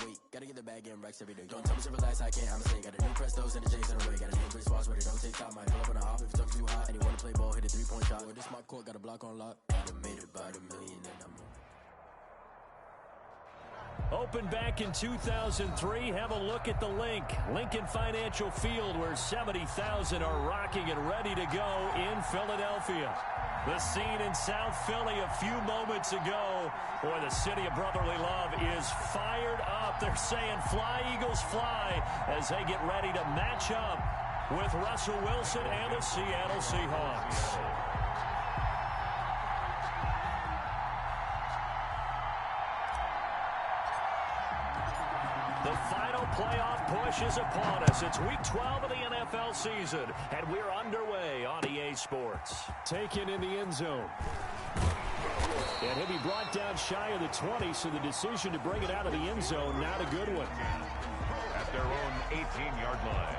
weight. Gotta get the bag and racks every day. Don't tell me to relax, I can't, I'ma say. Got a new Prestos and the J's in the way. Got a new British watch where they don't take time. Might pull up on the off if it's too hot. And he wanna play ball, hit a 3-point shot. Well, this my court, got a block on lock. I done made it by the million and I'm on. Opened back in 2003. Have a look at the link. Lincoln Financial Field, where 70,000 are rocking and ready to go in Philadelphia. The scene in South Philly a few moments ago. Boy, the city of brotherly love is fired up. They're saying fly, Eagles, fly, as they get ready to match up with Russell Wilson and the Seattle Seahawks. The final playoff push is upon us. It's Week 12 of the NFL season, and we're underway on EA Sports. Taken in the end zone. And he'll be brought down shy of the 20, so the decision to bring it out of the end zone, not a good one. At their own 18-yard line.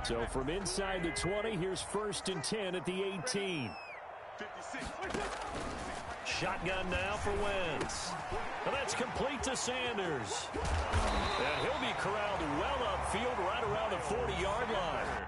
So from inside the 20, here's 1st and 10 at the 18. Shotgun now for Wentz. And that's complete to Sanders. And he'll be corralled well upfield right around the 40-yard line.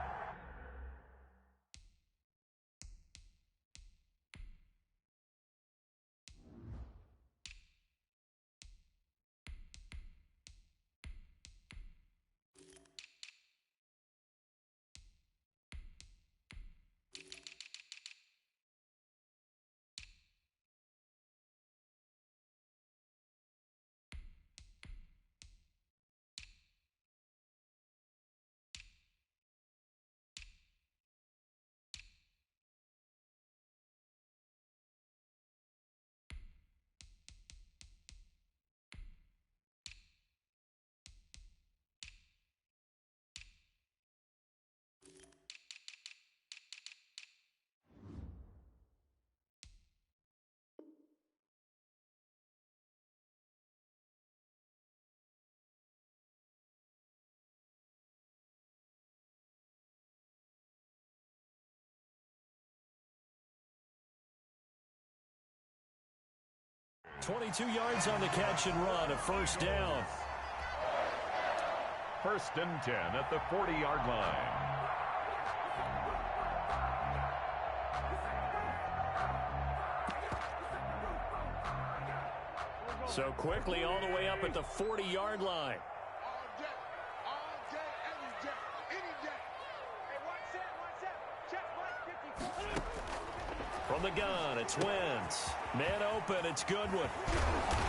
.22 yards on the catch and run, a 1st down. 1st and 10 at the 40-yard line. So quickly all the way up at the 40-yard line. From the gun, it's Wentz. Man open, it's Goodwin.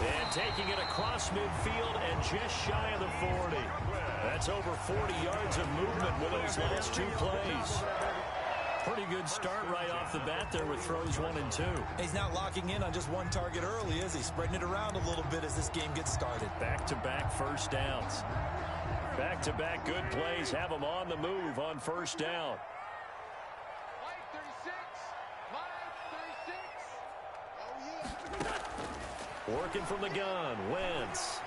And taking it across midfield and just shy of the 40. That's over 40 yards of movement with those last 2 plays. Pretty good start right off the bat there with throws 1 and 2. He's not locking in on just one target early, is he? Spreading it around a little bit as this game gets started. Back-to-back 1st downs. Back-to-back good plays have them on the move on 1st down. Working from the gun, Wentz.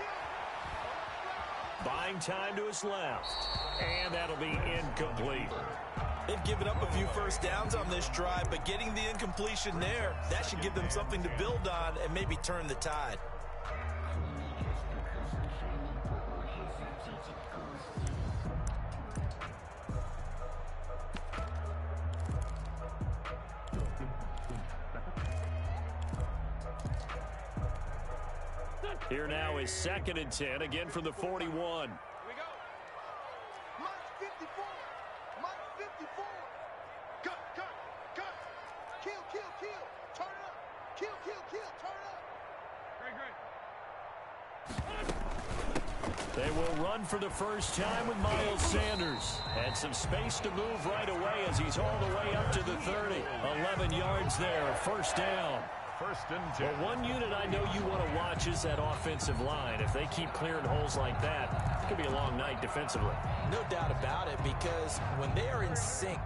Buying time to his left. And that'll be incomplete. They've given up a few 1st downs on this drive, but getting the incompletion there, that should give them something to build on and maybe turn the tide. Here now is 2nd and 10, again from the 41. Here we go. Mark 54. Mark 54. Cut. Kill. Turn it up. Kill. Turn it up. Great. They will run for the first time with Miles Sanders. And some space to move right away as he's all the way up to the 30. 11 yards there, 1st down. 1st and 10. Well, one unit I know you want to watch is that offensive line. If they keep clearing holes like that, it could be a long night defensively. No doubt about it, because when they are in sync,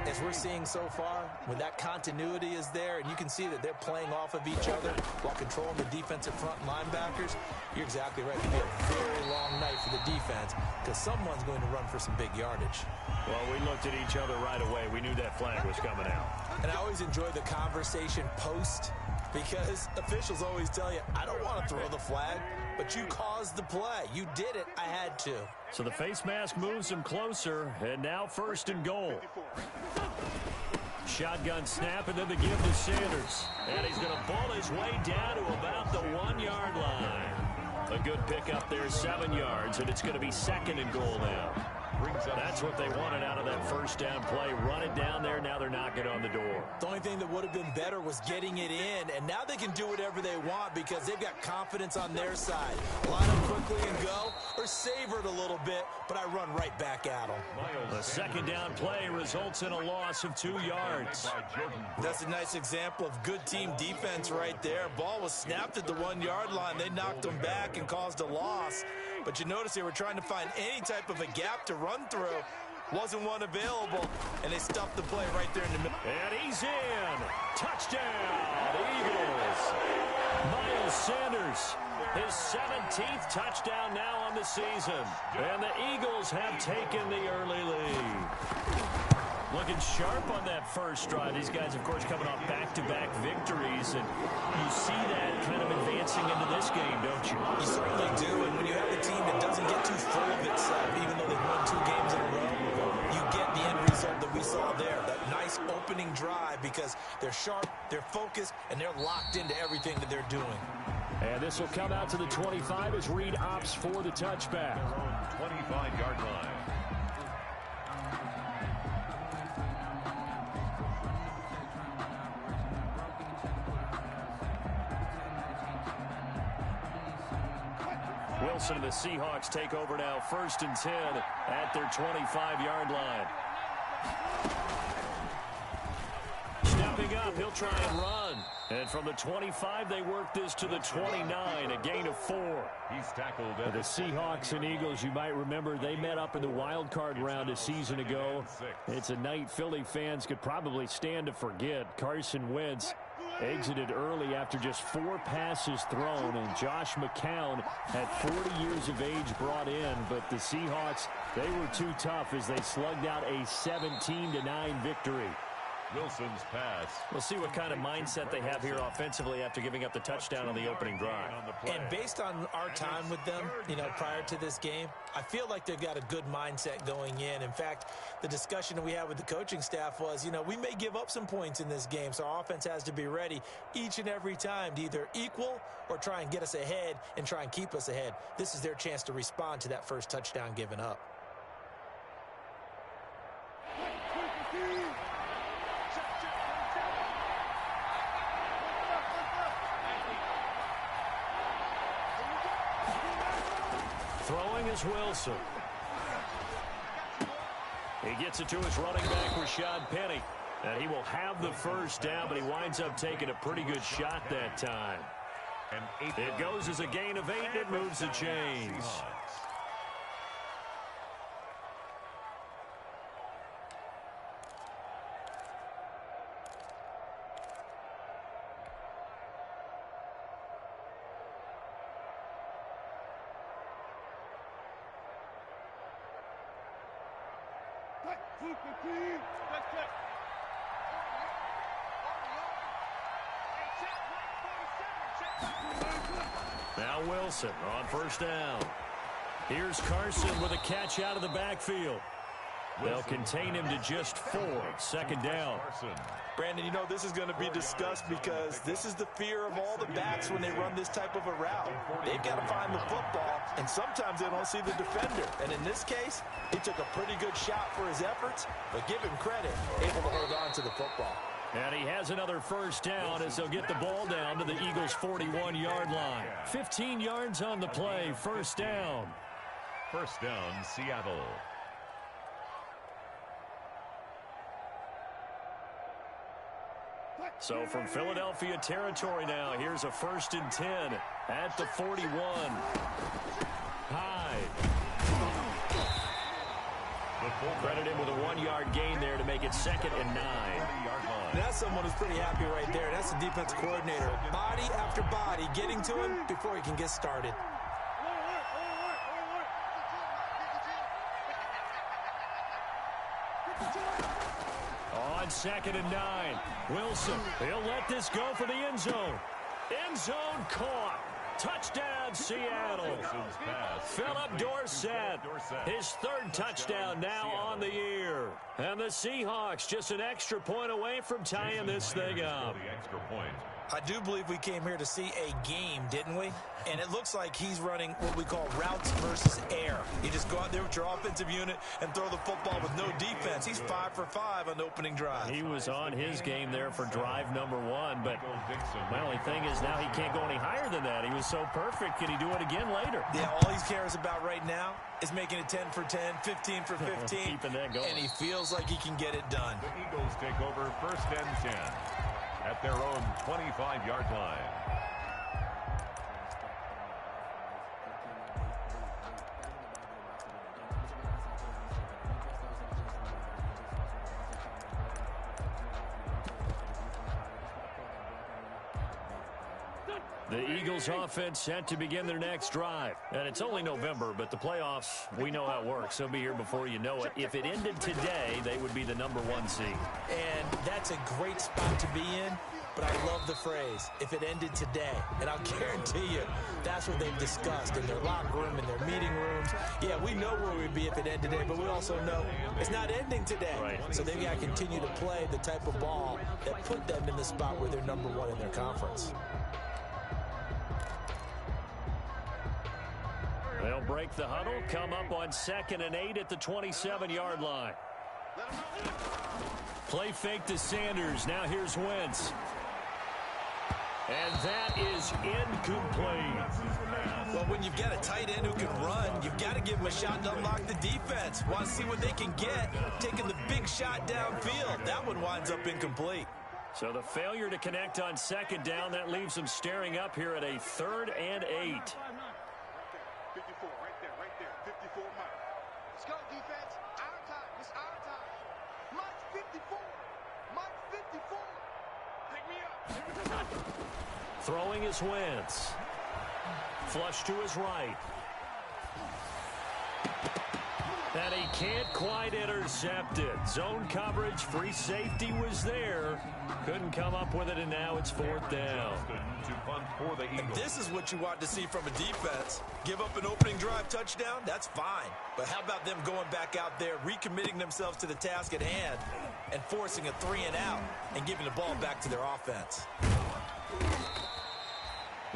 as we're seeing so far, when that continuity is there and you can see that they're playing off of each other while controlling the defensive front linebackers, you're exactly right. It'll be a very long night for the defense because someone's going to run for some big yardage. Well, we looked at each other right away. We knew that flag was coming out. And I always enjoy the conversation post because officials always tell you, I don't want to throw the flag, but you caused the play. You did it. I had to. So the face mask moves him closer, and now 1st and goal. Shotgun snap, and then the give to Sanders. And he's going to pull his way down to about the 1-yard line. A good pickup there, 7 yards, and it's going to be 2nd and goal now. That's what they wanted out of that 1st down play. Run it down there. Now they're knocking on the door. The only thing that would have been better was getting it in, and now they can do whatever they want because they've got confidence on their side. Line up quickly and go, or savor it a little bit, but I run right back at them. The 2nd down play results in a loss of 2 yards. That's a nice example of good team defense right there. Ball was snapped at the 1-yard line. They knocked them back and caused a loss. But you notice they were trying to find any type of a gap to run through. Wasn't one available, and they stuffed the play right there in the middle. And he's in. Touchdown, Eagles. Miles Sanders, his 17th touchdown now on the season. And the Eagles have taken the early lead. Looking sharp on that first drive. These guys, of course, coming off back-to-back victories, and you see that kind of advancing into this game, don't you? You certainly do, and when you have a team that doesn't get too full of itself, even though they've won 2 games in a row, you get the end result that we saw there, that nice opening drive, because they're sharp, they're focused, and they're locked into everything that they're doing. And this will come out to the 25 as Reed opts for the touchback. 25-yard line. Wilson and the Seahawks take over now, 1st and 10 at their 25-yard line. Stepping up, he'll try and run. And from the 25, they work this to the 29, a gain of 4. He's tackled The Seahawks and Eagles, you might remember, they met up in the wild card round a season ago. It's a night Philly fans could probably stand to forget. Carson Wentz exited early after just 4 passes thrown, and Josh McCown at 40 years of age brought in, but the Seahawks, they were too tough as they slugged out a 17-9 victory. Wilson's pass. We'll see what kind of mindset they have here offensively after giving up the touchdown on the opening drive. And based on our time with them, prior to this game, I feel like they've got a good mindset going in. In fact, the discussion that we had with the coaching staff was, we may give up some points in this game, so our offense has to be ready each and every time to either equal or try and get us ahead and try and keep us ahead. This is their chance to respond to that first touchdown given up. Throwing is Wilson. He gets it to his running back, Rashad Penny. And he will have the 1st down, but he winds up taking a pretty good shot that time. It goes as a gain of 8, and it moves the chains. Now Wilson on 1st down. Here's Carson with a catch out of the backfield. They'll contain him to just 4. 2nd down. Brandon, this is going to be discussed because this is the fear of all the backs when they run this type of a route. They've got to find the football, and sometimes they don't see the defender. And in this case, he took a pretty good shot for his efforts, but give him credit, able to hold on to the football. And he has another 1st down as they'll get the ball down to the Eagles' 41-yard line. 15 yards on the play, 1st down. 1st down, Seattle. So from Philadelphia territory now, here's a 1st and 10 at the 41. Hyde. The Credit him with a 1-yard gain there to make it 2nd and 9. That's someone who's pretty happy right there. That's the defense coordinator. Body after body getting to him before he can get started. On 2nd and 9, Wilson, he'll let this go for the end zone. End zone caught. Touchdown, Seattle. Philip Dorsett, his 3rd touchdown now on the year. And the Seahawks just an extra point away from tying this thing up. I do believe we came here to see a game, didn't we? And it looks like he's running what we call routes versus air. You just go out there with your offensive unit and throw the football with no defense. He's 5 for 5 on the opening drive. He was on his game there for drive number 1, but my only thing is now he can't go any higher than that. He was so perfect. Can he do it again later? Yeah, all he cares about right now is making it 10 for 10, 15 for 15. Keeping that going. And he feels like he can get it done. The Eagles take over 1st and 10 at their own 25-yard line. The Eagles offense set to begin their next drive. And it's only November, but the playoffs, we know how it works. They'll be here before you know it. If it ended today, they would be the number 1 seed. And that's a great spot to be in, but I love the phrase, if it ended today. And I'll guarantee you, that's what they've discussed in their locker room, in their meeting rooms. Yeah, we know where we'd be if it ended today, but we also know it's not ending today. Right. So they've got to continue to play the type of ball that put them in the spot where they're number 1 in their conference. They'll break the huddle, come up on 2nd and 8 at the 27-yard line. Play fake to Sanders. Now here's Wentz. And that is incomplete. Well, when you've got a tight end who can run, you've got to give him a shot to unlock the defense. Want to see what they can get, taking the big shot downfield. That one winds up incomplete. So the failure to connect on 2nd down, that leaves them staring up here at a 3rd and 8. 54, right there, 54, Mike. Let's go, defense. Our time, it's our time. Mike's 54, Mike's 54. Pick me up. Throwing is Wentz. Flush to his right. And he can't quite intercept it. Zone coverage, free safety was there. Couldn't come up with it, and now it's 4th down. And this is what you want to see from a defense. Give up an opening drive touchdown, that's fine. But how about them going back out there, recommitting themselves to the task at hand, and forcing a 3 and out, and giving the ball back to their offense.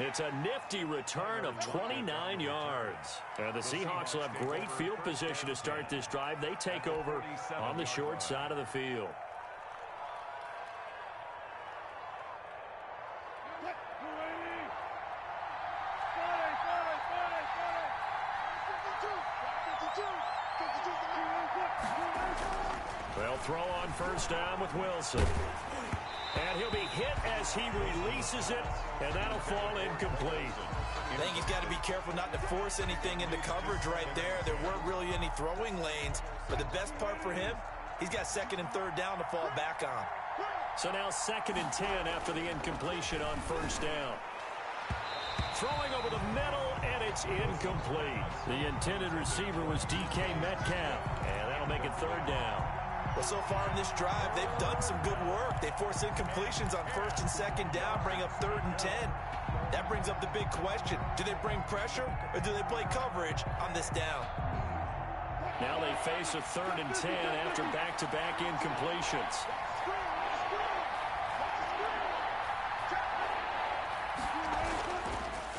It's a nifty return of 29 yards. The Seahawks will have great field position to start this drive. They take over on the short side of the field. They'll throw on 1st down with Wilson. And he'll be hit as he releases it, and that'll fall incomplete. I think he's got to be careful not to force anything into coverage right there. There weren't really any throwing lanes, but the best part for him, he's got 2nd and 3rd down to fall back on. So now 2nd and 10 after the incompletion on 1st down. Throwing over the middle, and it's incomplete. The intended receiver was DK Metcalf, and that'll make it 3rd down. Well, so far in this drive, they've done some good work. They force incompletions on 1st and 2nd down, bring up 3rd and 10. That brings up the big question. Do they bring pressure, or do they play coverage on this down? Now they face a 3rd and 10 after back-to-back incompletions.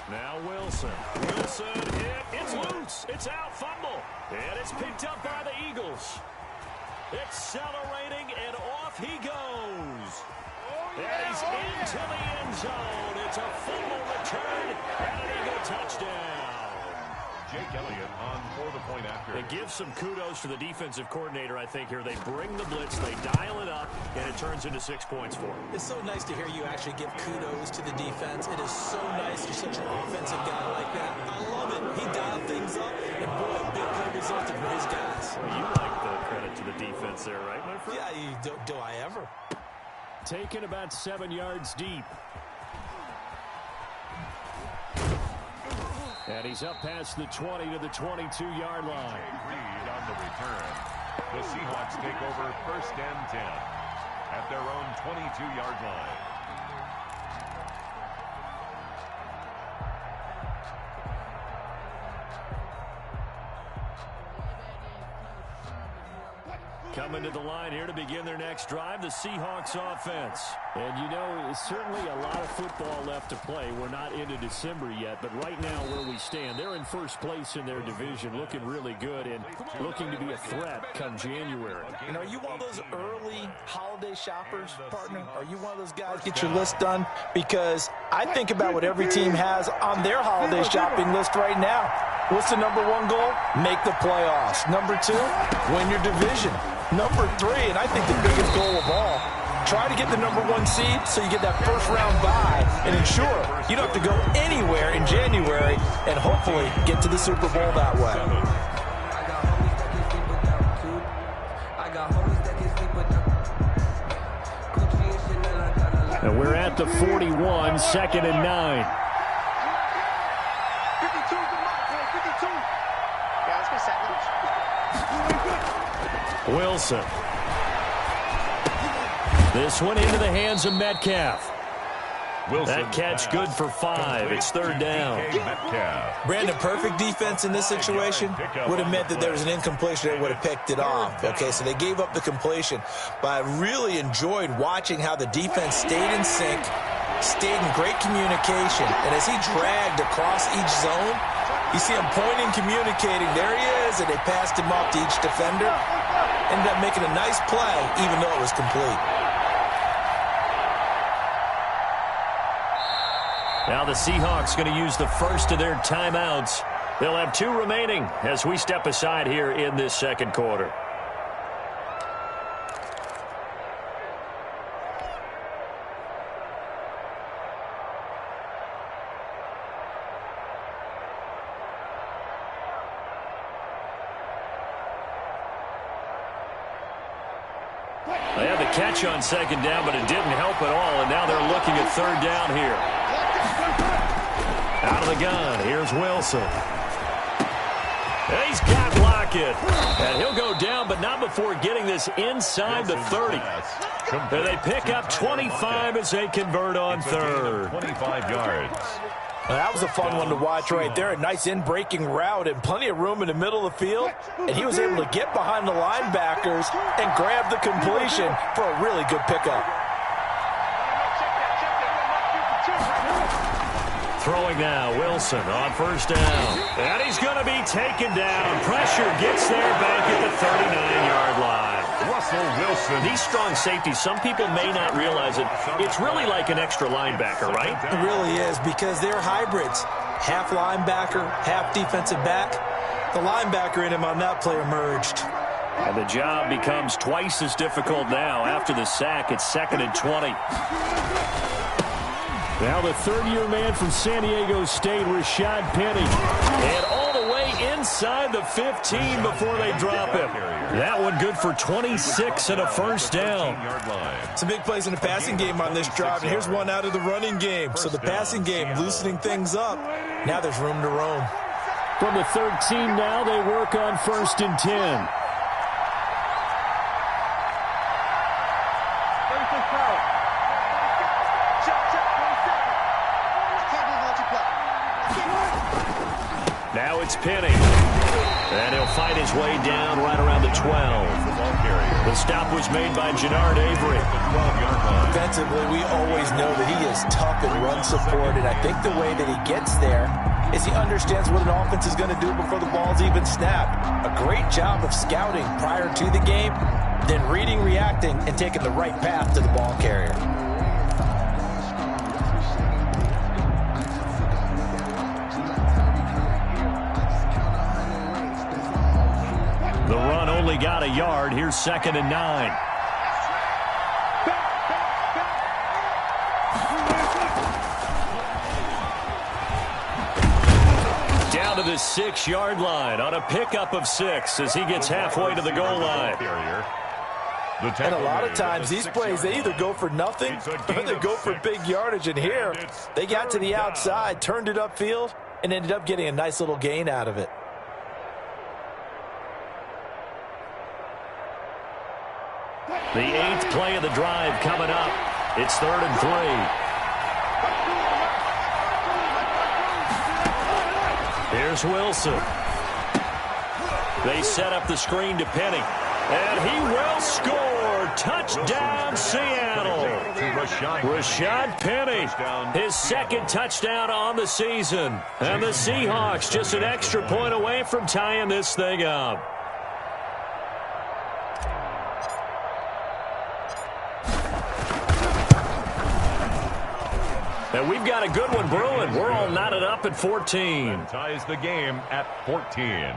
Now Wilson. Wilson hit. It's loose. It's out. Fumble. And it's picked up by the Eagles. Accelerating, and off he goes. And he's into the end zone. It's a fumble return and an Eagle touchdown. Jake Elliott on for the point after. It gives some kudos to the defensive coordinator, I think, here. They bring the blitz, they dial it up, and it turns into 6 points for them. It's so nice to hear you actually give kudos to the defense. It is so nice you're such an offensive guy like that. I love it. He dialed things up, and boy, a big play resulted for his guys. Well, you like the credit to the defense there, right, my friend? Yeah, do I ever? Taken about 7 yards deep. And he's up past the 20 to the 22-yard line. Reed on the return. The Seahawks take over 1st and 10 at their own 22-yard line. Coming to the line here to begin their next drive, the Seahawks offense. And, you know, certainly a lot of football left to play. We're not into December yet, but right now where we stand, they're in first place in their division, looking really good and looking to be a threat come January. And are you one of those early holiday shoppers, partner? Are you one of those guys get your list done? Because I think about what every team has on their holiday shopping list right now. What's the number one goal? Make the playoffs. Number 2, win your division. Number 3, and I think the biggest goal of all, try to get the number 1 seed so you get that first round bye and ensure you don't have to go anywhere in January and hopefully get to the Super Bowl that way. And we're at the 41, 2nd and 9. 52 is the mark, 52. Yeah, let's get second. Wilson. This one into the hands of Metcalf. That catch good for 5. It's 3rd down. Brandon, perfect defense in this situation would have meant that there was an incompletion. They would have picked it off. Okay, so they gave up the completion. But I really enjoyed watching how the defense stayed in sync, stayed in great communication. And as he dragged across each zone, you see him pointing, communicating. There he is, and they passed him off to each defender. Ended up making a nice play, even though it was complete. Now the Seahawks going to use the first of their timeouts. They'll have 2 remaining as we step aside here in this second quarter. They had the catch on 2nd down, but it didn't help at all, and now they're looking at 3rd down here. Out of the gun, here's Wilson. And he's got Lockett. And he'll go down, but not before getting this inside the 30. And they pick up 25 as they convert on 3rd. 25 yards. Well, that was a fun one to watch right there. A nice in-breaking route and plenty of room in the middle of the field. And he was able to get behind the linebackers and grab the completion for a really good pickup. Throwing now, Wilson on 1st down. And he's going to be taken down. Pressure gets there back at the 39-yard line. Russell Wilson. These strong safeties, some people may not realize it. It's really like an extra linebacker, right? It really is, because they're hybrids. Half linebacker, half defensive back. The linebacker in him on that play emerged. And the job becomes twice as difficult now after the sack. It's 2nd and 20. Now the 3rd-year man from San Diego State, Rashad Penny. And all the way inside the 15 before they drop him. That one good for 26 and a 1st down. Some big plays in the passing game on this drive. And here's one out of the running game. So the passing game loosening things up. Now there's room to roam. From the 13 now, they work on 1st and 10. Now it's Penny. And he'll fight his way down right around the 12. The stop was made by Jannard Avery. Defensively, we always know that he is tough and run support, and I think the way that he gets there is he understands what an offense is going to do before the ball's even snapped. A great job of scouting prior to the game, then reading, reacting, and taking the right path to the ball carrier. only got a yard. Here's 2nd and 9. Down to the 6-yard line on a pickup of 6 as he gets halfway to the goal line. And a lot of times these plays, they either go for nothing or they go for big yardage. And here, they got to the outside, turned it upfield, and ended up getting a nice little gain out of it. The 8th play of the drive coming up. It's 3rd and 3. Here's Wilson. They set up the screen to Penny. And he will score. Touchdown, Seattle. Rashad Penny, his 2nd touchdown on the season. And the Seahawks just an extra point away from tying this thing up. And we've got a good one brewing. We're all knotted up at 14. Ties the game at 14.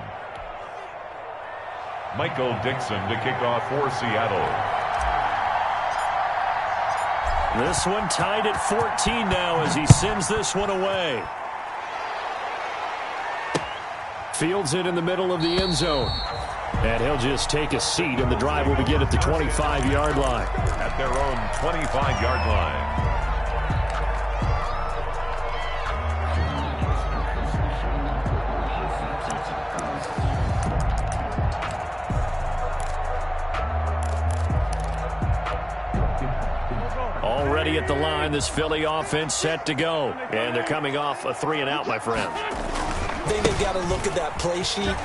Michael Dixon to kick off for Seattle. This one tied at 14 now as he sends this one away. Fields it in the middle of the end zone. And he'll just take a seat, and the drive will begin at the 25-yard line. At their own 25-yard line. Already at the line, this Philly offense set to go. And they're coming off a 3-and-out, my friend. I think they've got to look at that play sheet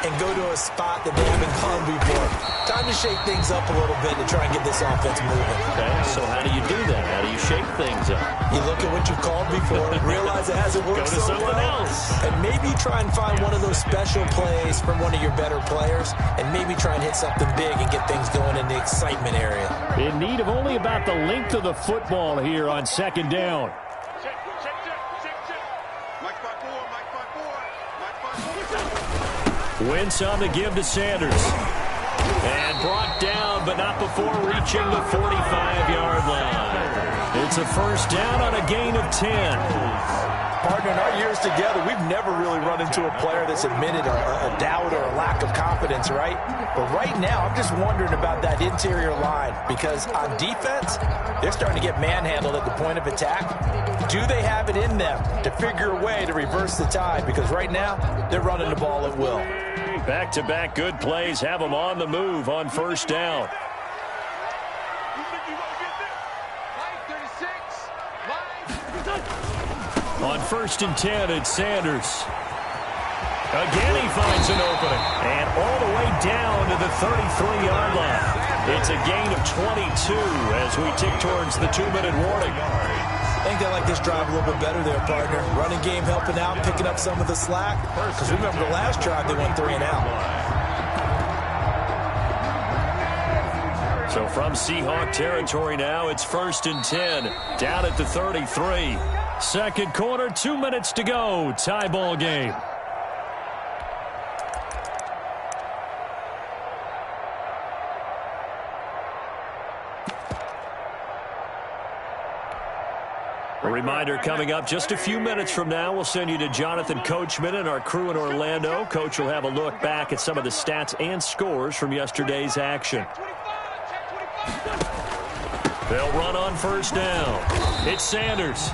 and go to a spot that they haven't gone before. Time to shake things up a little bit to try and get this offense moving. Okay, so how do you do that? How do you shake things up? You look at what you've called before, realize it hasn't worked so well, and maybe try and find one of those special plays from one of your better players, and maybe try and hit something big and get things going in the excitement area. In need of only about the length of the football here on 2nd down. Wentz on the give to Sanders. And brought down, but not before reaching the 45-yard line. It's a 1st down on a gain of 10. Partner, in our years together, we've never really run into a player that's admitted a doubt or a lack of confidence, right? But right now, I'm just wondering about that interior line because on defense, they're starting to get manhandled at the point of attack. Do they have it in them to figure a way to reverse the tide? Because right now, they're running the ball at will. Back-to-back good plays have them on the move on 1st down. On 1st and 10, it's Sanders. Again, he finds an opening. And all the way down to the 33-yard line. It's a gain of 22 as we tick towards the 2-minute warning. I think they like this drive a little bit better there, partner. Running game helping out, picking up some of the slack. Because remember the last drive, they went 3-and-out. So from Seahawk territory now, it's 1st and 10. Down at the 33. 2nd quarter, 2 minutes to go. Tie ball game. A reminder coming up just a few minutes from now, we'll send you to Jonathan Coachman and our crew in Orlando. Coach will have a look back at some of the stats and scores from yesterday's action. They'll run on 1st down. It's Sanders.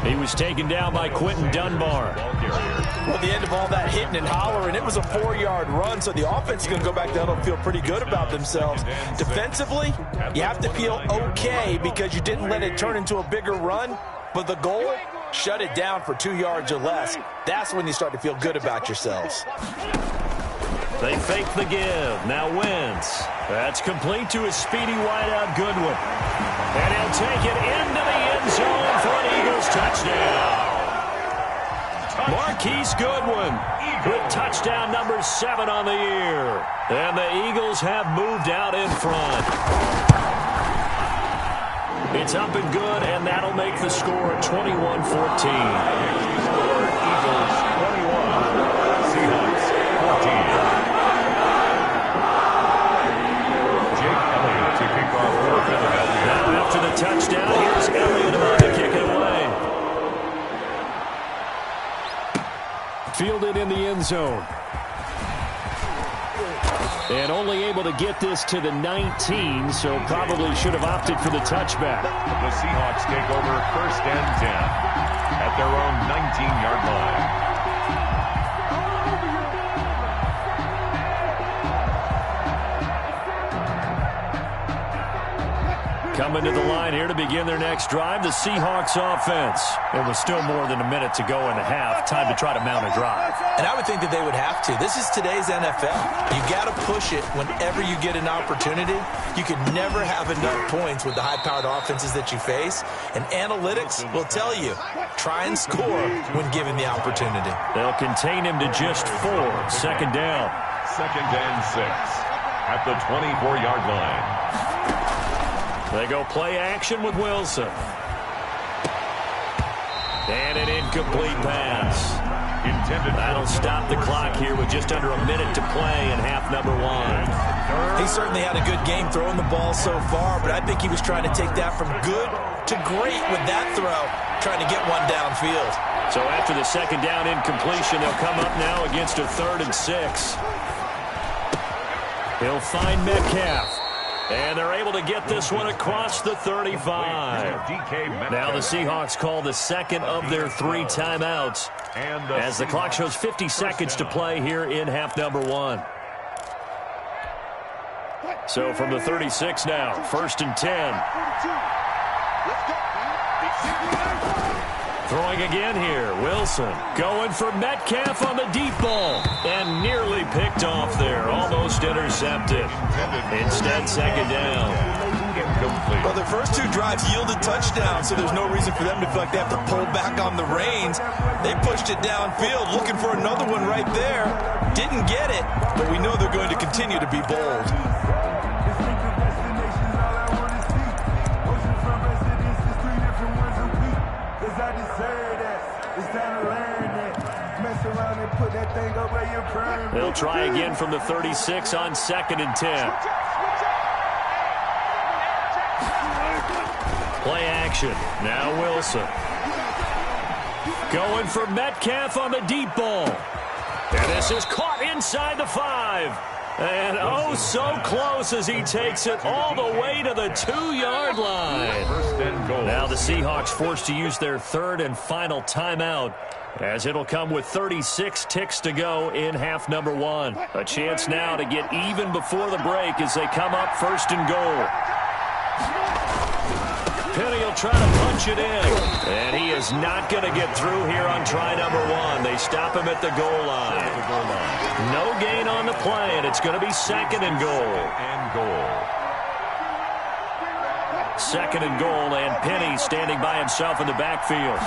He was taken down by Quentin Dunbar. Well, at the end of all that hitting and hollering, it was a 4-yard run, so the offense is going to go back down and feel pretty good about themselves. Defensively, you have to feel okay because you didn't let it turn into a bigger run, but the goal, shut it down for 2 yards or less. That's when you start to feel good about yourselves. They fake the give. Now Wentz. That's complete to a speedy wideout Goodwin. And he'll take it into the end zone for an Eagles touchdown. Marquise Goodwin with touchdown number 7 on the year. And the Eagles have moved out in front. It's up and good, and that'll make the score 21-14. Eagles 21, Seahawks 14. touchdown. Here's Elliott about to kick it away. Fielded in the end zone. And only able to get this to the 19, so probably should have opted for the touchback. The Seahawks take over 1st and 10 at their own 19-yard line. Coming to the line here to begin their next drive, the Seahawks offense. It was still more than a minute to go in the half. Time to try to mount a drive. And I would think that they would have to. This is today's NFL. You got to push it whenever you get an opportunity. You could never have enough points with the high-powered offenses that you face. And analytics will tell you, try and score when given the opportunity. They'll contain him to just 4. 2nd down. 2nd and 6 at the 24-yard line. They go play action with Wilson. And an incomplete pass. That'll stop the clock here with just under a minute to play in half number 1. He certainly had a good game throwing the ball so far, but I think he was trying to take that from good to great with that throw, trying to get one downfield. So after the 2nd down incompletion, they'll come up now against a 3rd and 6. He'll find Metcalf. And they're able to get this one across the 35. Now the Seahawks call the 2nd of their 3 timeouts as the clock shows 50 seconds to play here in half number 1. So from the 36 now, 1st and 10. Throwing again here, Wilson going for Metcalf on the deep ball and nearly picked off there, almost intercepted. Instead, 2nd down. Well, their first 2 drives yielded touchdowns, so there's no reason for them to feel like they have to pull back on the reins. They pushed it downfield, looking for another one right there. Didn't get it, but we know they're going to continue to be bold. They'll try again from the 36 on 2nd and 10. Play action. Now Wilson. Going for Metcalf on the deep ball. And this is caught inside the 5. And oh, so close as he takes it all the way to the 2-yard line. Now the Seahawks forced to use their 3rd and final timeout, as it'll come with 36 ticks to go in half number 1. A chance now to get even before the break as they come up 1st and goal. Penny will try to punch it in, and he is not going to get through here on try number 1. They stop him at the goal line. No gain on the play, and it's going to be 2nd and goal. 2nd and goal, and Penny standing by himself in the backfield.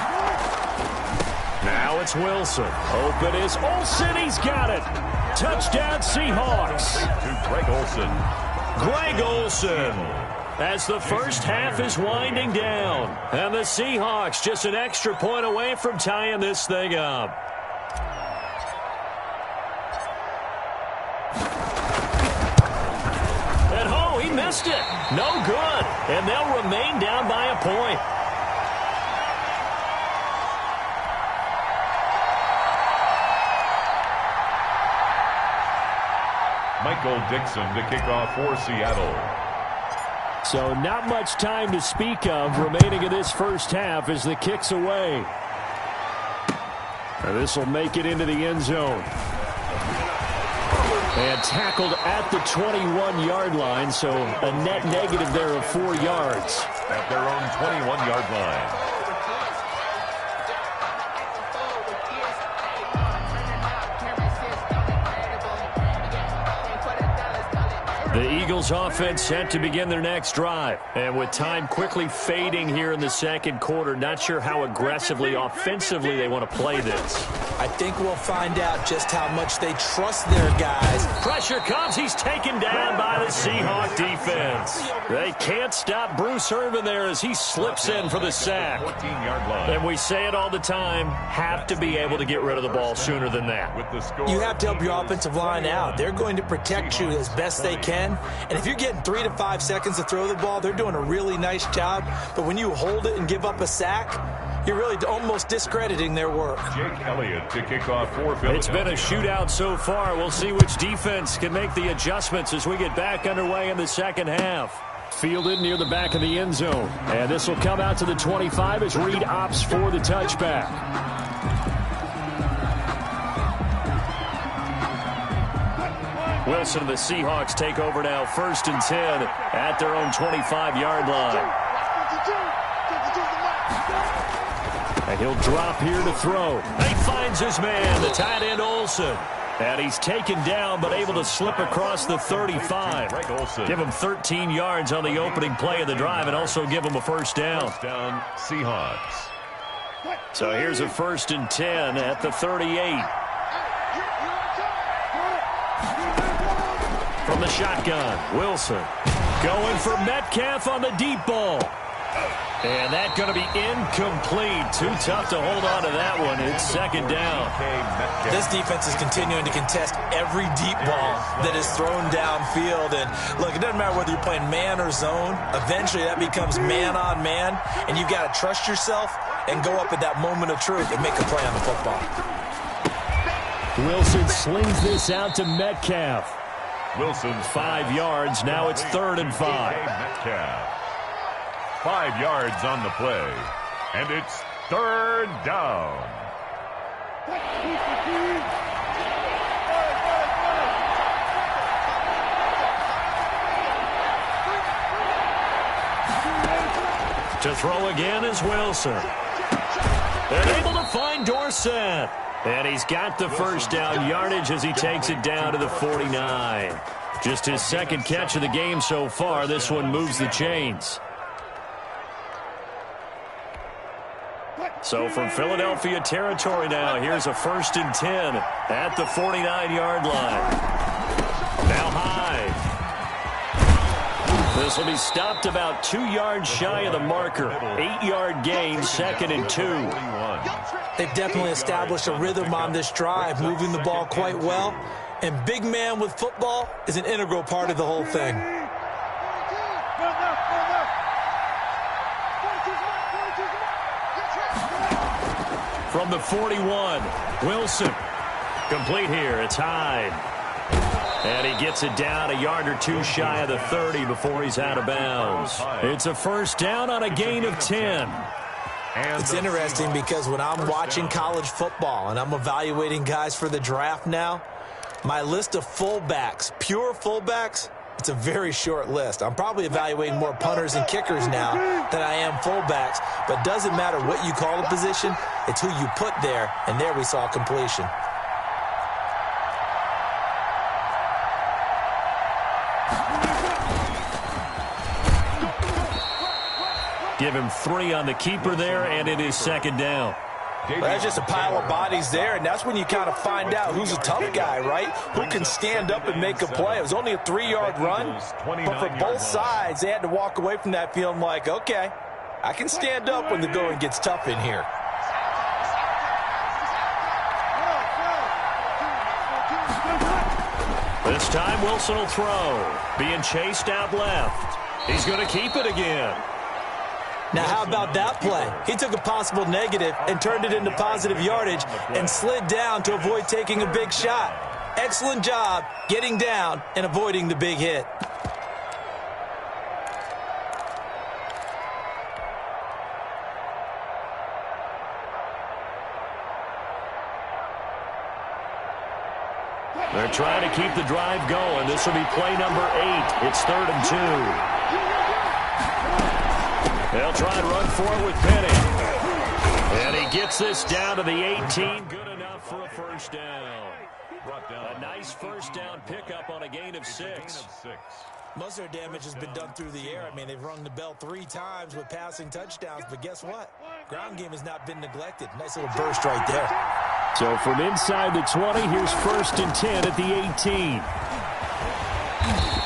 Now it's Wilson. Open is Olsen. He's got it. Touchdown, Seahawks. Greg Olsen. As the first half is winding down. And the Seahawks just an extra point away from tying this thing up. And oh, he missed it. No good. And they'll remain down by a point. Michael Dixon to kick off for Seattle. So not much time to speak of remaining in this first half as the kick's away. And this will make it into the end zone. And tackled at the 21-yard line, so a net negative there of 4 yards. At their own 21-yard line. The Eagles offense set to begin their next drive. And with time quickly fading here in the 2nd quarter, not sure how aggressively, offensively they want to play this. I think we'll find out just how much they trust their guys. Pressure comes. He's taken down by the Seahawk defense. They can't stop Bruce Irvin there as he slips in for the sack. 14-yard line. And we say it all the time, have to be able to get rid of the ball sooner than that. With the score, You have to help your offensive line out. They're going to protect you as best they can. And if you're getting 3 to 5 seconds to throw the ball, they're doing a really nice job. But when you hold it and give up a sack, you're really almost discrediting their work. Jake Elliott to kick off for Philadelphia. It's been a shootout so far. We'll see which defense can make the adjustments as we get back underway in the second half. Fielded near the back of the end zone. And this will come out to the 25 as Reed opts for the touchback. Wilson and the Seahawks take over now, 1st and 10 at their own 25-yard line. And he'll drop here to throw. He finds his man, the tight end Olsen. And he's taken down but able to slip across the 35. Give him 13 yards on the opening play of the drive and also give him a first down. First down, Seahawks. So here's a 1st and 10 at the 38. From the shotgun, Wilson going for Metcalf on the deep ball. And that's going to be incomplete. Too tough to hold on to that one. It's 2nd down. This defense is continuing to contest every deep ball that is thrown downfield. And, look, it doesn't matter whether you're playing man or zone. Eventually, that becomes man-on-man. And you've got to trust yourself and go up at that moment of truth and make a play on the football. Wilson slings this out to Metcalf. Wilson's 5 yards. Now it's 3rd and 5. Metcalf. 5 yards on the play. And it's 3rd down. To throw again is Wilson. They're able to find Dorsett. And he's got the first down yardage as he takes it down to the 49. Just his 2nd catch of the game so far. This one moves the chains. So from Philadelphia territory now, here's a 1st and 10 at the 49-yard line. Now high. This will be stopped about 2 yards shy of the marker. 8-yard gain, 2nd and 2. They've definitely established a rhythm on this drive, moving the ball quite well. And big man with football is an integral part of the whole thing. From the 41, Wilson. Complete here. It's Hyde. And he gets it down a yard or two shy of the 30 before he's out of bounds. It's a first down on a gain of 10. It's interesting because when I'm watching college football and I'm evaluating guys for the draft now, my list of fullbacks, pure fullbacks, it's a very short list. I'm probably evaluating more punters and kickers now than I am fullbacks. But doesn't matter what you call a position, it's who you put there. And there we saw completion. Give him 3 on the keeper there, and it is 2nd down. Well, that's just a pile of bodies there, and that's when you kind of find out who's a tough guy, right? Who can stand up and make a play. It was only a 3-yard run, but for both sides, they had to walk away from that feeling like, okay, I can stand up when the going gets tough in here. This time Wilson will throw. Being chased out left. He's going to keep it again. Now, how about that play? He took a possible negative and turned it into positive yardage and slid down to avoid taking a big shot. Excellent job getting down and avoiding the big hit. They're trying to keep the drive going. This will be play number 8. It's 3rd and 2. They'll try and run for it with Penny. And he gets this down to the 18. Good enough for a first down. A nice first down pickup on a gain of 6. Most of their damage has been done through the air. I mean, they've rung the bell 3 times with passing touchdowns. But guess what? Ground game has not been neglected. Nice little burst right there. So from inside the 20, here's 1st and 10 at the 18.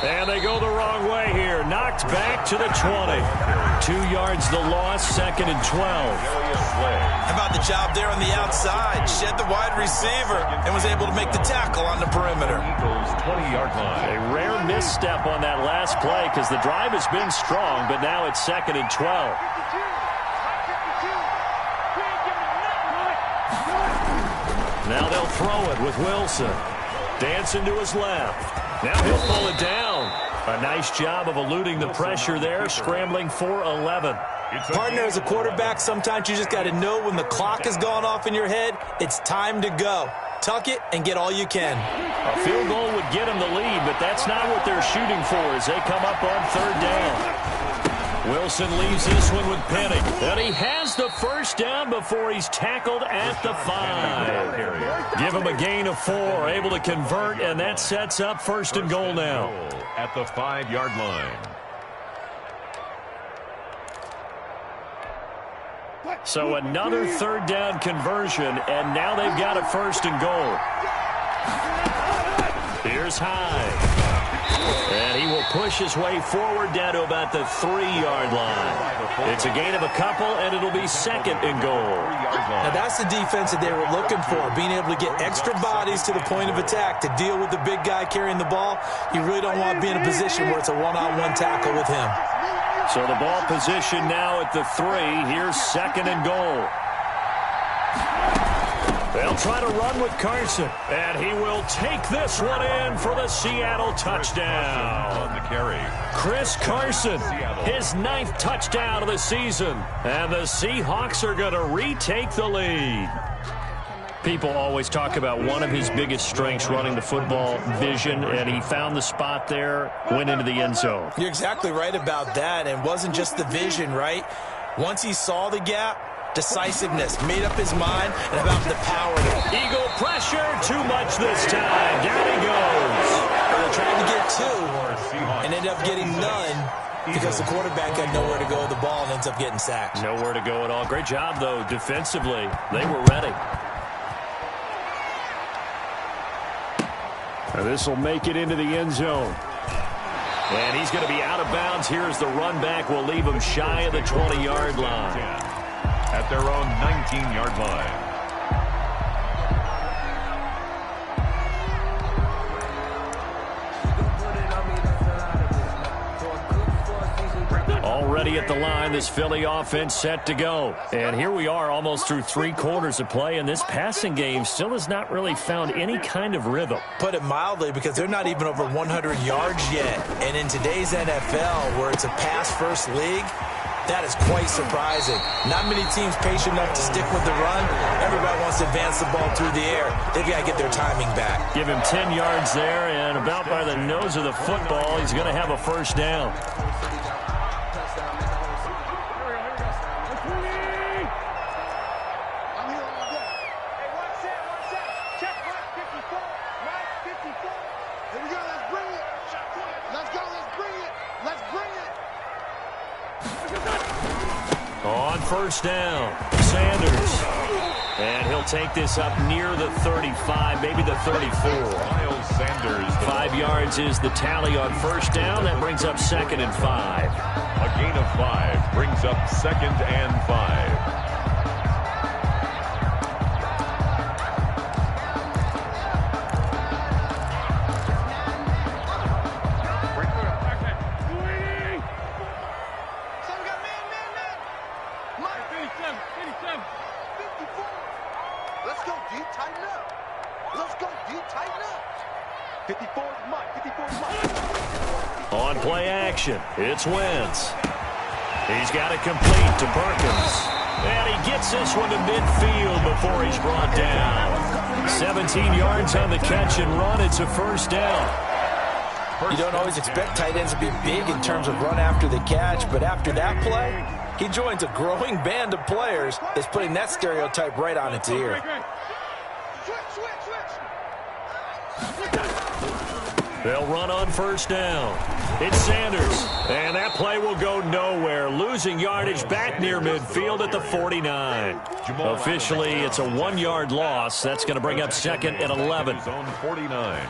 And they go the wrong way here. Knocked back to the 20. 2 yards the loss, 2nd and 12. How about the job there on the outside? Shed the wide receiver and was able to make the tackle on the perimeter. Eagles 20-yard line. A rare misstep on that last play because the drive has been strong, but now it's 2nd and 12. Now they'll throw it with Wilson. Dancing to his left. Now he'll pull it down. A nice job of eluding the pressure there, scrambling for 11. Partner, as a quarterback, sometimes you just got to know when the clock has gone off in your head, it's time to go. Tuck it and get all you can. A field goal would get them the lead, but that's not what they're shooting for as they come up on 3rd down. Wilson leaves this one with Penny. And he has the first down before he's tackled at the 5. Give him a gain of 4, able to convert, and that sets up 1st and goal now. At the 5-yard line. So another 3rd down conversion, and now they've got a 1st and goal. Here's Hyde. And he will push his way forward down to about the 3-yard line. It's a gain of a couple, and it'll be 2nd and goal. Now that's the defense that they were looking for, being able to get extra bodies to the point of attack to deal with the big guy carrying the ball. You really don't want to be in a position where it's a one-on-one tackle with him. So the ball position now at the 3. Here's 2nd and goal. They'll try to run with Carson, and he will take this one in for the Seattle touchdown. On the carry. Chris Carson, his 9th touchdown of the season, and the Seahawks are going to retake the lead. People always talk about one of his biggest strengths, running the football, vision, and he found the spot there, went into the end zone. You're exactly right about that, and it wasn't just the vision, right? Once he saw the gap, decisiveness, made up his mind, and about the power. Eagle pressure, too much this time. Down he goes. They tried to get 2 and ended up getting none because the quarterback had nowhere to go with the ball and ends up getting sacked. Nowhere to go at all. Great job, though, defensively. They were ready. This will make it into the end zone. And he's going to be out of bounds. Here's the run back. Will leave him shy of the 20-yard line. At their own 19-yard line. Already at the line, this Philly offense set to go. And here we are almost through 3 quarters of play, and this passing game still has not really found any kind of rhythm. Put it mildly, because they're not even over 100 yards yet. And in today's NFL, where it's a pass-first league, that is quite surprising. Not many teams patient enough to stick with the run. Everybody wants to advance the ball through the air. They've got to get their timing back. Give him 10 yards there, and about by the nose of the football, he's going to have a 1st down. On 1st down, Sanders. And he'll take this up near the 35, maybe the 34. Miles Sanders. 5 yards is the tally on 1st down. That brings up 2nd and 5. A gain of 5 brings up 2nd and 5. On play action, it's Wentz. He's got it complete to Perkins. And he gets this one to midfield before he's brought down. 17 yards on the catch and run. It's a 1st down. You don't always expect tight ends to be big in terms of run after the catch, but after that play, he joins a growing band of players that's putting that stereotype right on its ear. They'll run on 1st down. It's Sanders, and that play will go nowhere. Losing yardage back near midfield at the 49. Officially, it's a 1-yard loss. That's going to bring up 2nd and 11. Zone 49.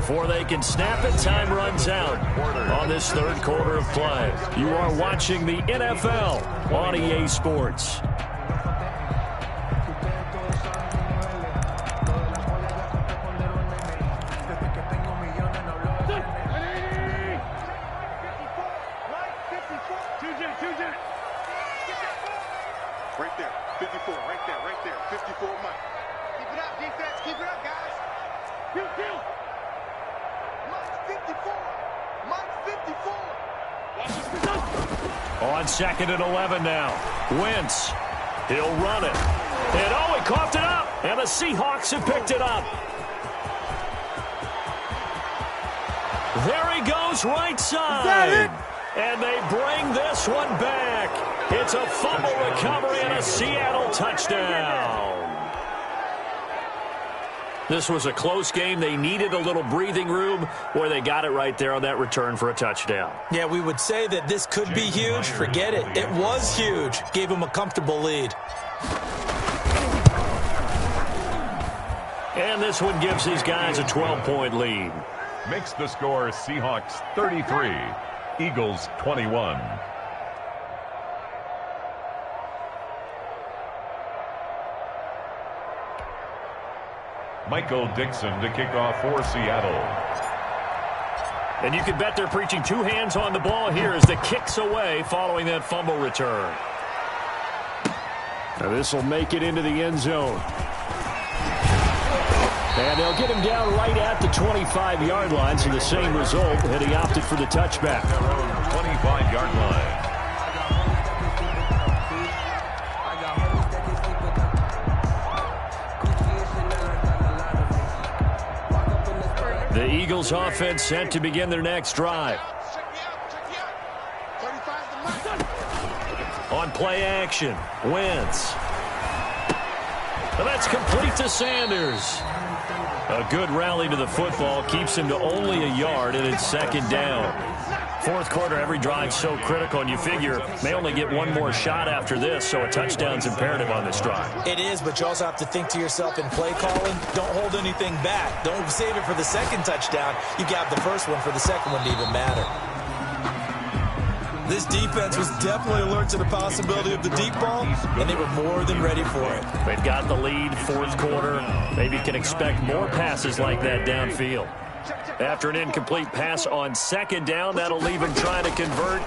Before they can snap it, time runs out on this third quarter of play. You are watching the NFL on EA Sports. Right there, 54, right there, 54 Mike. Keep it up, defense, keep it up, guys. Mike 54, Mike 54. On 2nd and 11 now. Wentz, he'll run it. And oh, he coughed it up, and the Seahawks have picked it up. There he goes, right side. And they bring this one back. It's a fumble recovery and a Seattle touchdown. This was a close game. They needed a little breathing room where they got it right there on that return for a touchdown. Yeah, we would say that this could be huge. Forget it. It was huge. Gave them a comfortable lead. And this one gives these guys a 12-point lead. Makes the score Seahawks 33, Eagles 21. Michael Dixon to kick off for Seattle. And you can bet they're preaching two hands on the ball here as the kick's away following that fumble return. Now this will make it into the end zone. And they'll get him down right at the 25-yard line, so the same result, and he opted for the touchback. Their own 25-yard line. The Eagles offense set to begin their next drive. On play action, Wentz. And that's complete to Sanders. A good rally to the football keeps him to only a yard, and it's 2nd down. Fourth quarter, every drive's so critical, and you figure they only get one more shot after this, so a touchdown's imperative on this drive. It is, but you also have to think to yourself in play calling, don't hold anything back. Don't save it for the second touchdown. You got the first one for the second one to even matter. This defense was definitely alert to the possibility of the deep ball, and they were more than ready for it. They've got the lead, fourth quarter. Maybe can expect more passes like that downfield. After an incomplete pass on 2nd down, that'll leave him trying to convert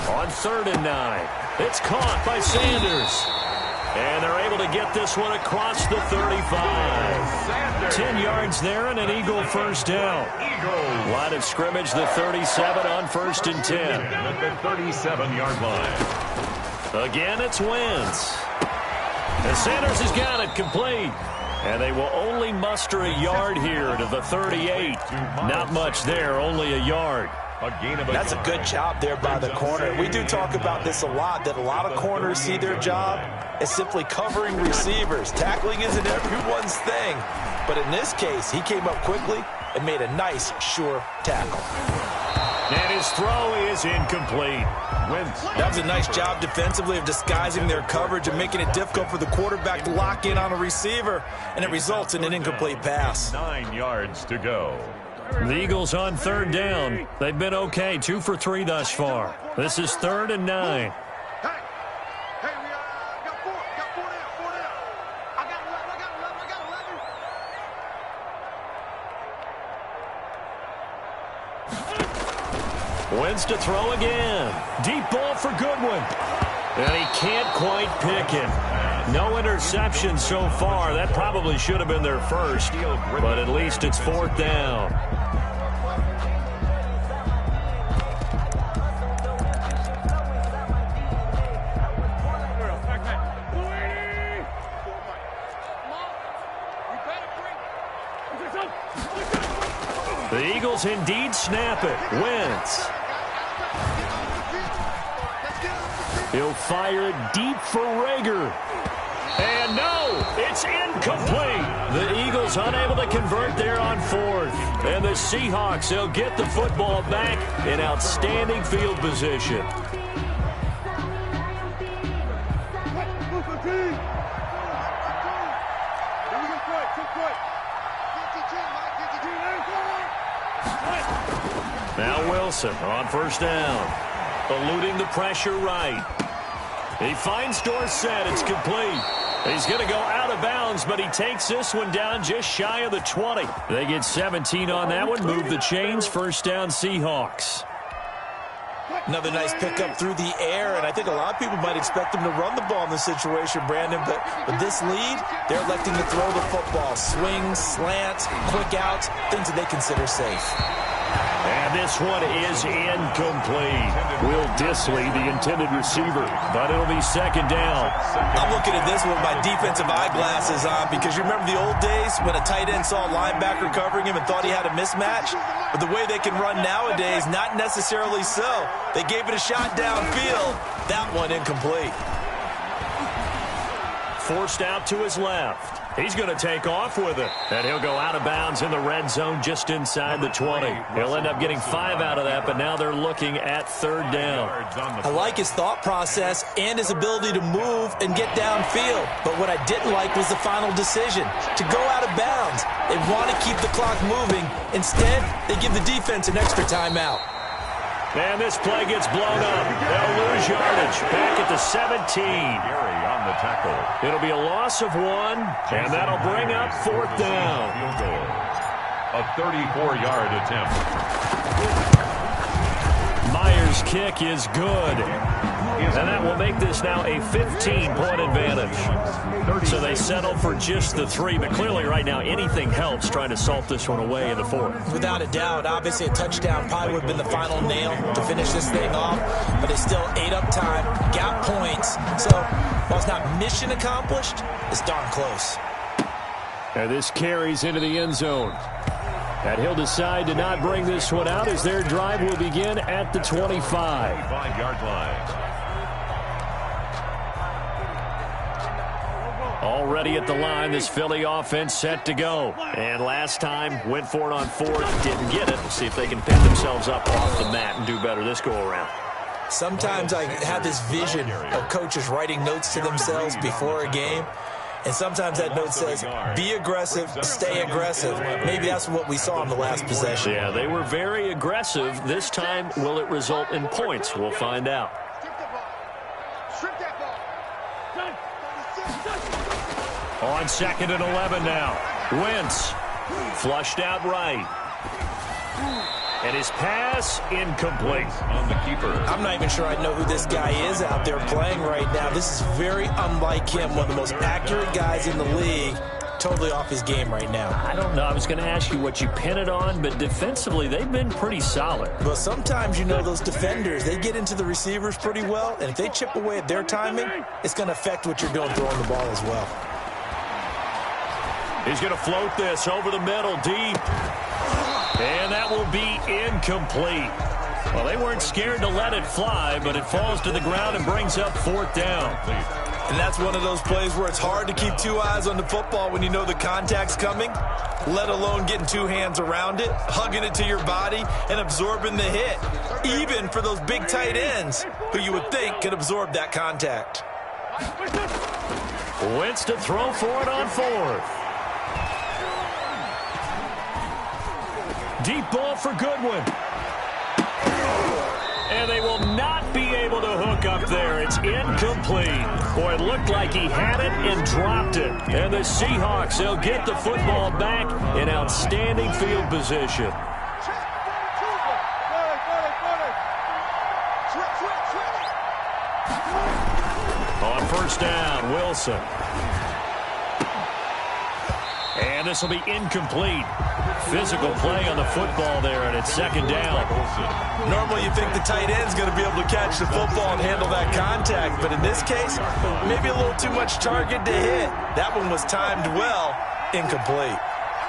on 3rd and 9. It's caught by Sanders. And they're able to get this one across the 35. 10 yards there and an Eagle first down. Line of scrimmage, the 37 on 1st and 10. At the 37-yard line. Again, it's Wentz. And Sanders has got it complete. And they will only muster a yard here to the 38. Not much there, only a yard. That's a good job there by the corner. We do talk about this a lot, that a lot of corners see their job as simply covering receivers. Tackling isn't everyone's thing. But in this case, he came up quickly and made a nice, sure tackle. And his throw is incomplete. That was a nice job defensively of disguising their coverage and making it difficult for the quarterback to lock in on a receiver, and it results in an incomplete pass. 9 yards to go. The Eagles on 3rd down. They've been okay, 2 for 3 thus far. This is 3rd and 9. We got 4 down. I got 11. Wentz to throw again. Deep ball for Goodwin. And he can't quite pick it. No interception so far. That probably should have been their first, but at least it's 4th down. The Eagles indeed snap it. Wentz. He'll fire it deep for Rager. And no, it's incomplete. The Eagles unable to convert there on 4th. And the Seahawks, they'll get the football back in outstanding field position. Now Wilson on first down. Eluding the pressure right. He finds Dorsett. It's complete. He's going to go out of bounds, but he takes this one down just shy of the 20. They get 17 on that one. Move the chains. First down, Seahawks. Another nice pickup through the air, and I think a lot of people might expect him to run the ball in this situation, Brandon, but with this lead, they're electing to throw the football. Swings, slants, quick outs, things that they consider safe. And this one is incomplete. Will Dissly, the intended receiver, but it'll be second down. I'm looking at this with my defensive eyeglasses on because you remember the old days when a tight end saw a linebacker covering him and thought he had a mismatch? But the way they can run nowadays, not necessarily so. They gave it a shot downfield. That one incomplete. Forced out to his left. He's going to take off with it. And he'll go out of bounds in the red zone just inside the 20. He'll end up getting 5 out of that, but now they're looking at third down. I like his thought process and his ability to move and get downfield. But what I didn't like was the final decision, to go out of bounds. They want to keep the clock moving. Instead, they give the defense an extra timeout. And this play gets blown up. They'll lose yardage. Back at the 17. Gary on the tackle. It'll be a loss of 1, and that'll bring up fourth down. Field goal. A 34-yard attempt. Myers' kick is good. And that will make this now a 15-point advantage. So they settle for just the 3, but clearly right now anything helps trying to salt this one away in the 4th. Without a doubt, obviously a touchdown probably would have been the final nail to finish this thing off, but they still ate up time, got points. So while it's not mission accomplished, it's darn close. And this carries into the end zone. And he'll decide to not bring this one out as their drive will begin at the 25. 5-yard line. Already at the line, this Philly offense set to go. And last time, went for it on 4th, didn't get it. We'll see if they can pick themselves up off the mat and do better this go-around. Sometimes I have this vision of coaches writing notes to themselves before a game. And sometimes that note says, be aggressive, stay aggressive. Maybe that's what we saw in the last possession. Yeah, they were very aggressive. This time, will it result in points? We'll find out. On 2nd and 11 now. Wentz flushed out right. And his pass incomplete. On the keeper. I'm not even sure I know who this guy is out there playing right now. This is very unlike him, one of the most accurate guys in the league. Totally off his game right now. I don't know. I was going to ask you what you pin it on, but defensively, they've been pretty solid. Well, sometimes, you know, those defenders, they get into the receivers pretty well, and if they chip away at their timing, it's going to affect what you're doing throwing the ball as well. He's going to float this over the middle, deep. And that will be incomplete. Well, they weren't scared to let it fly, but it falls to the ground and brings up fourth down. And that's one of those plays where it's hard to keep two eyes on the football when you know the contact's coming, let alone getting two hands around it, hugging it to your body, and absorbing the hit, even for those big tight ends who you would think could absorb that contact. Wentz to throw for it on fourth. Deep ball for Goodwin. And they will not be able to hook up there. It's incomplete. Boy, it looked like he had it and dropped it. And the Seahawks, they'll get the football back in outstanding field position. On first down, Wilson. And this will be incomplete. Physical play on the football there, and it's second down. Normally you think the tight end's going to be able to catch the football and handle that contact, but in this case, maybe a little too much target to hit. That one was timed well, incomplete.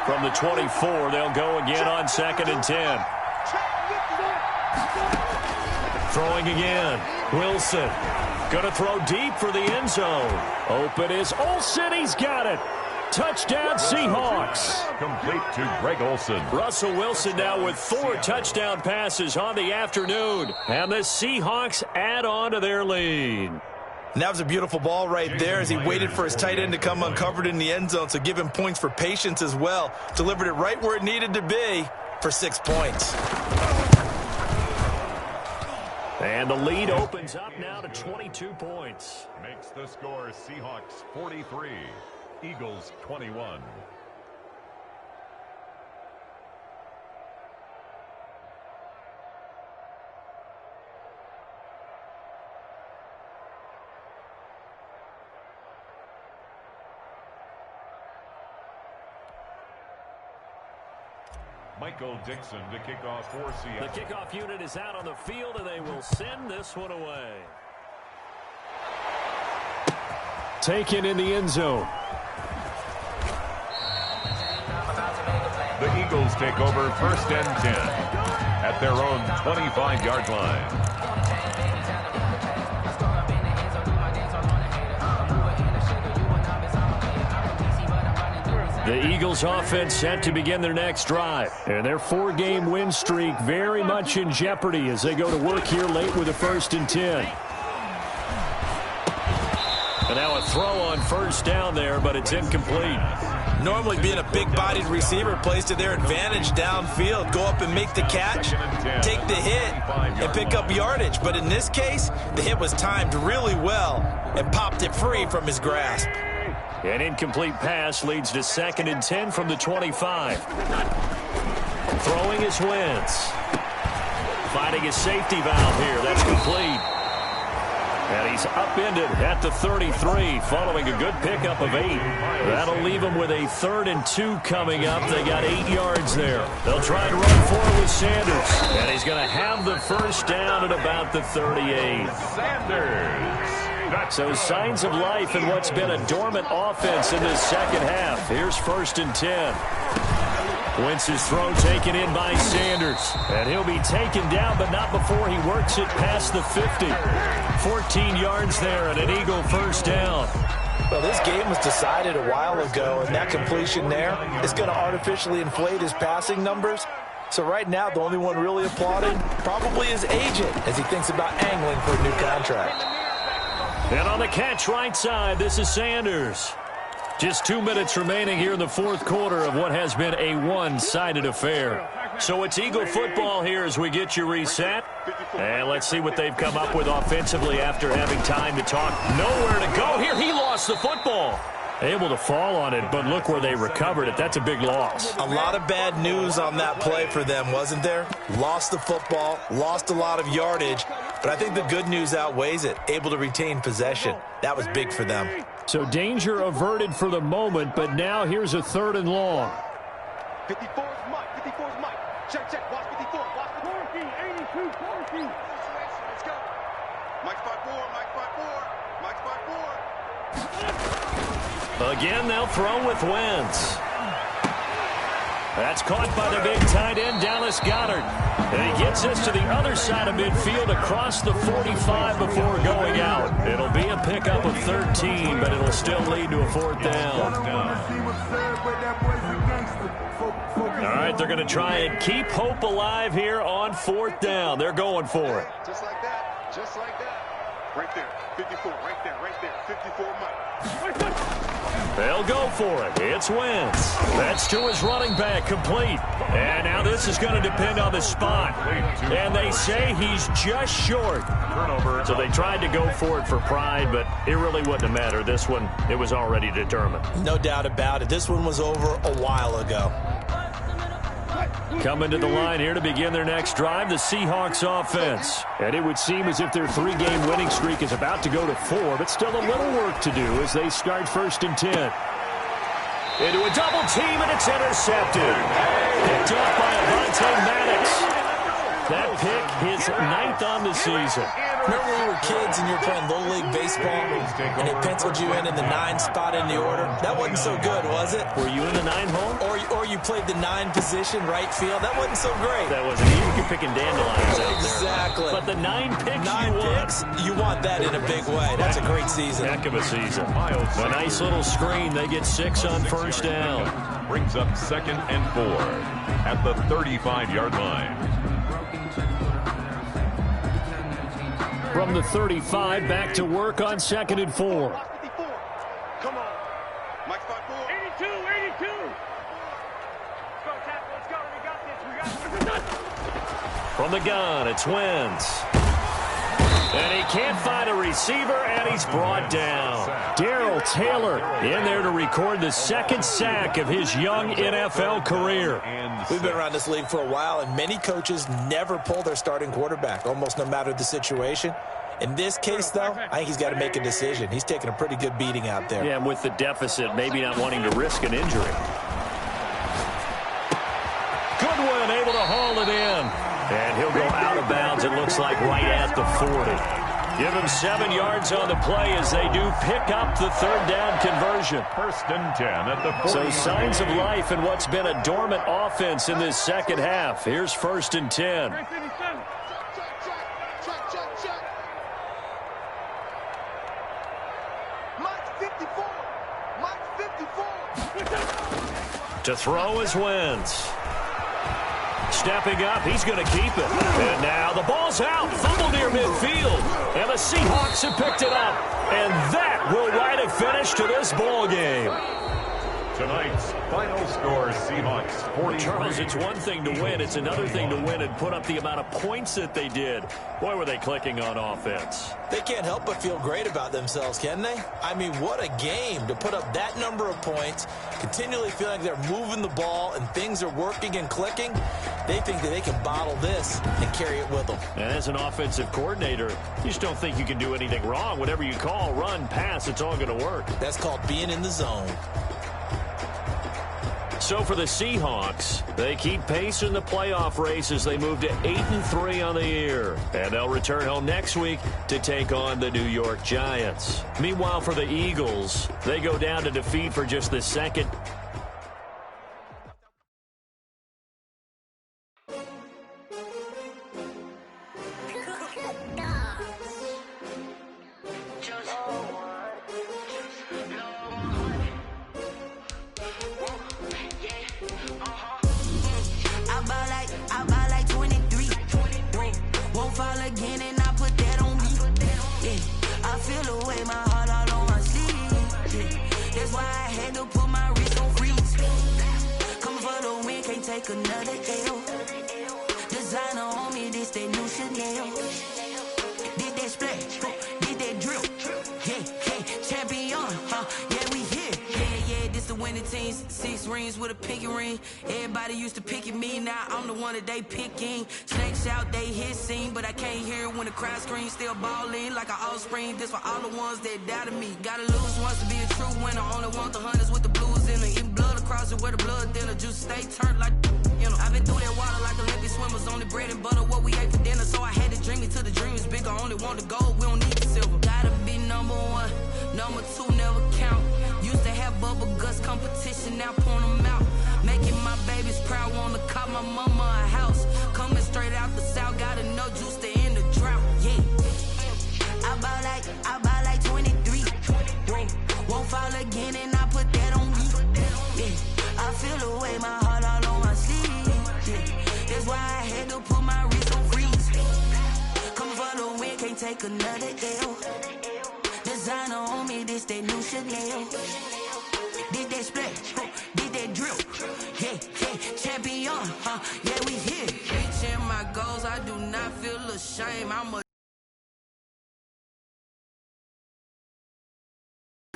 From the 24, they'll go again on 2nd and 10. Throwing again, Wilson. Going to throw deep for the end zone. Open is Olsen, he's got it. Touchdown, Seahawks. Complete to Greg Olsen. Russell Wilson now with 4 touchdown passes on the afternoon. And the Seahawks add on to their lead. And that was a beautiful ball right there as he waited for his tight end to come uncovered in the end zone, so give him points for patience as well. Delivered it right where it needed to be for 6 points. And the lead opens up now to 22 points. Makes the score Seahawks 43, Eagles 21. Michael Dixon to kick off for Seattle. The kickoff unit is out on the field, and they will send this one away. Taken in the end zone. The Eagles take over 1st and 10 at their own 25-yard line. The Eagles offense set to begin their next drive. And their 4-game win streak very much in jeopardy as they go to work here late with a 1st and 10. And now a throw on 1st down there, but it's incomplete. Normally being a big-bodied receiver plays to their advantage downfield. Go up and make the catch, take the hit, and pick up yardage. But in this case, the hit was timed really well and popped it free from his grasp. An incomplete pass leads to 2nd and 10 from the 25. Throwing his Wentz. Finding his safety valve here. That's complete. And he's upended at the 33 following a good pickup of 8. That'll leave him with a 3rd and 2 coming up. They got 8 yards there. They'll try and run forward with Sanders. And he's going to have the 1st down at about the 38. Sanders. So signs of life in what's been a dormant offense in this second half. Here's 1st and 10. Wentz's throw taken in by Sanders. And he'll be taken down, but not before he works it past the 50. 14 yards there and an Eagle 1st down. Well, this game was decided a while ago, and that completion there is going to artificially inflate his passing numbers. So right now, the only one really applauding probably his agent as he thinks about angling for a new contract. And on the catch right side, this is Sanders. Just 2 minutes remaining here in the 4th quarter of what has been a one-sided affair. So it's Eagle football here as we get you reset. And let's see what they've come up with offensively after having time to talk. Nowhere to go here. He lost the football. Able to fall on it, but look where they recovered it. That's a big loss. A lot of bad news on that play for them, wasn't there? Lost the football, lost a lot of yardage, but I think the good news outweighs it. Able to retain possession. That was big for them. So danger averted for the moment, but now here's a 3rd and long. 54 is Mike. 54 is Mike. Check, check. Watch 54. Watch 40, 82, 40. Let's go. Mike's 5-4. Mike's 5-4. Mike's 5-4. Again, they'll throw with Wentz. That's caught by the big tight end, Dallas Goedert. And he gets us to the other side of midfield across the 45 before going out. It'll be a pickup of 13, but it'll still lead to a 4th down. All right, they're going to try and keep hope alive here on 4th down. They're going for it. Just like that. Just like that. Right there. 54. Right there. Right there. 54 Mike. They'll go for it. It's Wentz. That's to his running back, complete. And now this is going to depend on the spot. And they say he's just short. So they tried to go for it for pride, but it really wouldn't have mattered. This one, it was already determined. No doubt about it. This one was over a while ago. Coming to the line here to begin their next drive, the Seahawks offense. And it would seem as if their 3-game winning streak is about to go to 4, but still a little work to do as they start 1st and 10. Into a double team, and it's intercepted. Picked off by Avonte Maddox. That pick, his 9th on the season. Remember when we were kids and you were playing Little League Baseball and they penciled you in the 9 spot in the order? That wasn't so good, was it? Were you in the 9 hole? Or you played the 9 position, right field? That wasn't so great. That wasn't. You were picking dandelions out there. Exactly. But the 9 picks 9 picks, you want that in a big way. That's a great season. Heck of a season. A nice little screen. They get 6 on 1st down. Brings up 2nd and 4 at the 35-yard line. From the 35, back to work on 2nd and 4. Come on. Mike's 5-4. 82, 82. Let's go, tackle. Let's go. We got this. We got this. From the gun, it's Wentz. And he can't find a receiver, and he's brought down. Darrell Taylor in there to record the second sack of his young NFL career. We've been around this league for a while, and many coaches never pull their starting quarterback, almost no matter the situation. In this case, though, I think he's got to make a decision. He's taking a pretty good beating out there. Yeah, and with the deficit, maybe not wanting to risk an injury. Goodwin able to haul it in. And he'll go out of bounds, it looks like, right at the 40. Give him 7 yards on the play as they do pick up the third down conversion. 1st and 10 at the 40. So signs of life in what's been a dormant offense in this second half. Here's 1st and 10. To throw is Wentz. Stepping up, he's going to keep it. And now the ball's out, fumble near midfield. And the Seahawks have picked it up. And that will write a finish to this ball game. Tonight's final score, Seahawks 43. Charles, it's one thing to win. It's another thing to win and put up the amount of points that they did. Boy, were they clicking on offense. They can't help but feel great about themselves, can they? I mean, what a game to put up that number of points, continually feeling like they're moving the ball and things are working and clicking. They think that they can bottle this and carry it with them. And as an offensive coordinator, you just don't think you can do anything wrong. Whatever you call, run, pass, it's all going to work. That's called being in the zone. So for the Seahawks, they keep pace in the playoff race as they move to 8-3 on the year. And they'll return home next week to take on the New York Giants. Meanwhile, for the Eagles, they go down to defeat for just the second. They picking snakes out, they hissing, but I can't hear when the crowd screams. Still balling like an offspring. This for all the ones that doubted me. Gotta lose once to be a true winner. Only want the hunters with the blues in it. Eating blood across it where the blood thinner. Juice stay turned like you know. I've been through that water like Olympic swimmers. Only bread and butter what we ate for dinner. So I had to dream it till the dream is bigger. Only want the gold, we don't need the silver. Gotta be number 1, number 2 never count. Used to have bubble guts competition, now point them out. Making my babies proud, wanna call my mama a house. Coming straight out the south, gotta know juice to end the drought. Yeah, I bought like 23. Won't fall again, and I put that on me. Yeah, I feel the way, my heart all on my sleeve. Yeah, that's why I had to put my wrist on freeze. Come for the win, can't take another L. Designer on me, this that new Chanel. Did that splash, did that drill. Yeah, champion, yeah, we here. Reaching my goals, I do not feel ashamed. I'm a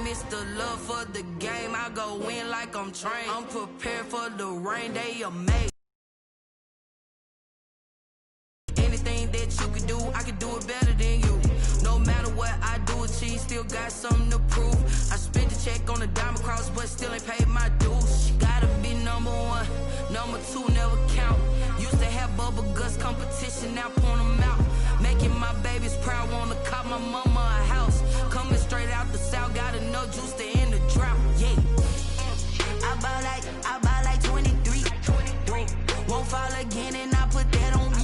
Mr. Love for the game, I go win like I'm trained. I'm prepared for the rain, they amazing. Anything that you can do, I can do it better than you. No matter what I do, achieve, still got something to prove. I spent the check on the diamond cross, but still ain't paid my dues. Gotta be number 1, number 2 never count. Used to have bubble guts competition, now point them out. Making my babies proud, wanna call my mama a house. Coming straight out the south, gotta know juice to end the drought. Yeah, I bought like 23. Won't fall again, and I put that on me.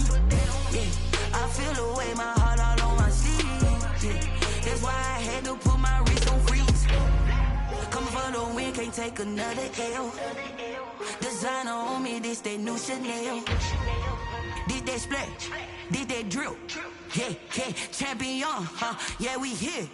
Yeah, I feel the way, my heart all on my sleeve. Yeah, that's why I had to put my wrist on freeze. Coming for the win, can't take another L. Designer on me, this that new Chanel. Did that splash, did that drill. Yeah, champion, yeah, we here.